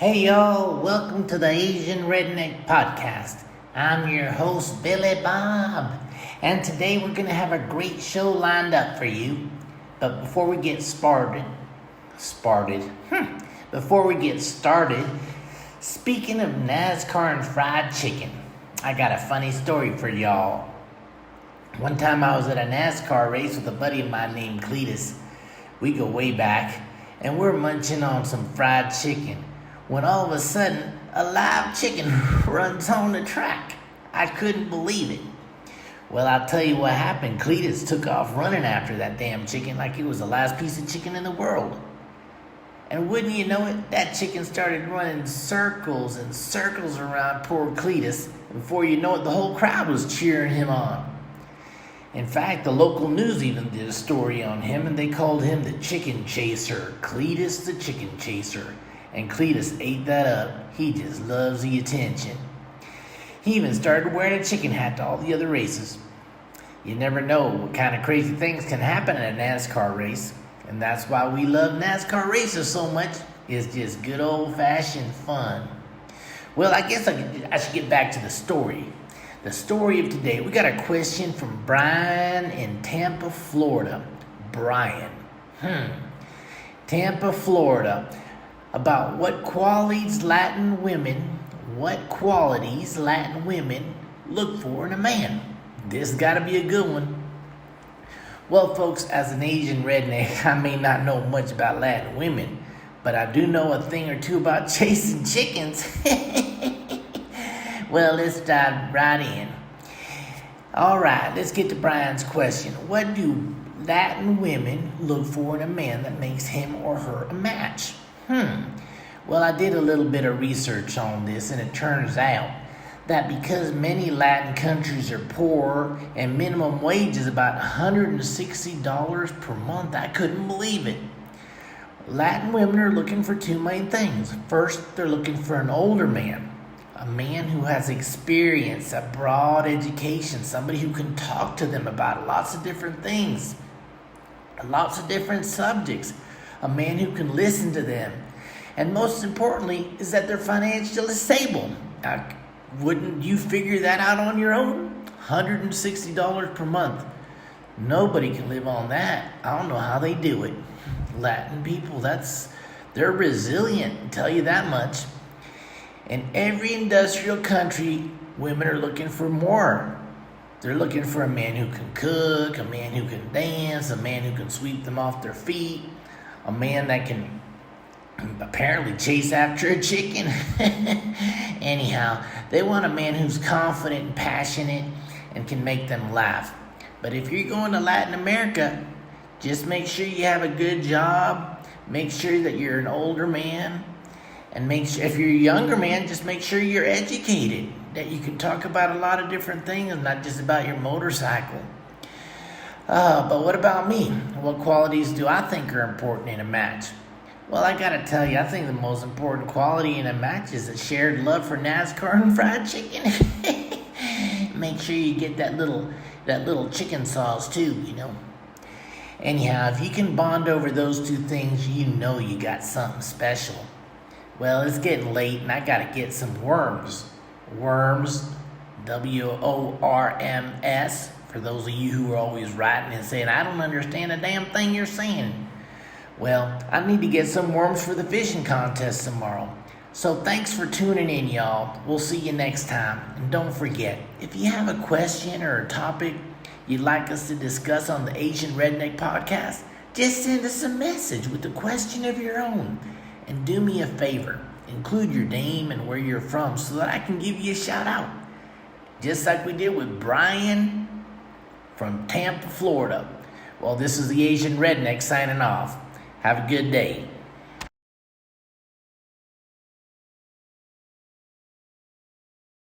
Hey y'all, welcome to the Asian Redneck Podcast. I'm your host, Billy Bob, and today we're going to have a great show lined up for you. But before we get started, speaking of NASCAR and fried chicken, I got a funny story for y'all. One time I was at a NASCAR race with a buddy of mine named Cletus. We go way back, and we're munching on some fried chicken, when all of a sudden, a live chicken runs on the track. I couldn't believe it. Well, I'll tell you what happened. Cletus took off running after that damn chicken like it was the last piece of chicken in the world. And wouldn't you know it, that chicken started running circles and circles around poor Cletus. And before you know it, the whole crowd was cheering him on. In fact, the local news even did a story on him, and they called him the Chicken Chaser, Cletus the Chicken Chaser. And Cletus ate that up. He just loves the attention. He even started wearing a chicken hat to all the other races. You never know what kind of crazy things can happen in a NASCAR race. And that's why we love NASCAR races so much. It's just good old-fashioned fun. Well, I guess I should get back to the story. The story of today. We got a question from Brian in Tampa, Florida. Brian. Tampa, Florida. About what qualities Latin women look for in a man. This has got to be a good one. Well, folks, as an Asian redneck, I may not know much about Latin women, but I do know a thing or two about chasing chickens. Well, let's dive right in. All right, let's get to Brian's question. What do Latin women look for in a man that makes him or her a match? Well, I did a little bit of research on this, and it turns out that because many Latin countries are poor and minimum wage is about $160 per month, I couldn't believe it. Latin women are looking for two main things. First, they're looking for an older man, a man who has experience, a broad education, somebody who can talk to them about lots of different things, lots of different subjects. A man who can listen to them. And most importantly is that they're financially stable. Now, wouldn't you figure that out on your own? $160 per month. Nobody can live on that. I don't know how they do it. Latin people, they're resilient, I'll tell you that much. In every industrial country, women are looking for more. They're looking for a man who can cook, a man who can dance, a man who can sweep them off their feet, a man that can apparently chase after a chicken. Anyhow, they want a man who's confident and passionate and can make them laugh. But if you're going to Latin America, just make sure you have a good job. Make sure that you're an older man. And make sure, if you're a younger man, just make sure you're educated. That you can talk about a lot of different things, not just about your motorcycle. But what about me? What qualities do I think are important in a match? Well, I gotta tell you, I think the most important quality in a match is a shared love for NASCAR and fried chicken. Make sure you get that little chicken sauce too, you know. Anyhow, if you can bond over those two things, you know you got something special. Well, it's getting late and I gotta get some worms. Worms, WORMS. For those of you who are always writing and saying, I don't understand a damn thing you're saying. Well, I need to get some worms for the fishing contest tomorrow. So thanks for tuning in, y'all. We'll see you next time. And don't forget, if you have a question or a topic you'd like us to discuss on the Asian Redneck Podcast, just send us a message with a question of your own. And do me a favor, include your name and where you're from so that I can give you a shout out. Just like we did with Brian from Tampa, Florida. Well, this is the Asian Redneck signing off. Have a good day.